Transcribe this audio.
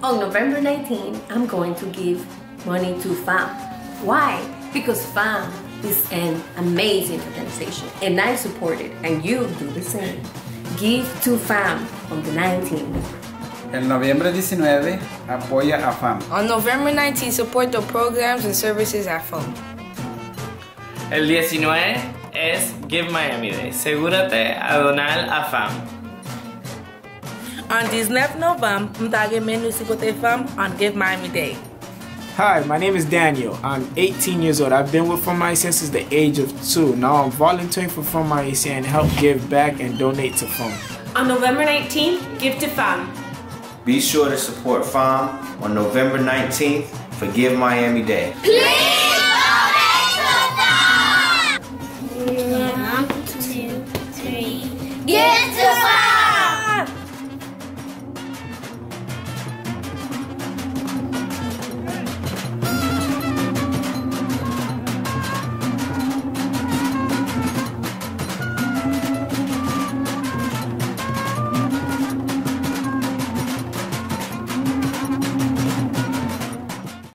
On November 19, I'm going to give money to Fanm. Why? Because Fanm is an amazing organization and I support it, and you do the same. Give to Fanm on the 19th. El noviembre 19, apoya a Fanm. On November 19, support the programs and services at Fanm. El 19 es Give Miami Day. Asegúrate a donar a Fanm. On 19 November, mtage menu sikote Fanm on Give Miami Day. Hi, my name is Daniel. I'm 18 years old. I've been with Fanm Ayisyen since the age of 2. Now I'm volunteering for Fanm Ayisyen and help give back and donate to Fanm. On November 19th, give to Fanm. Be sure to support Fanm on November 19th for Give Miami Day. Please!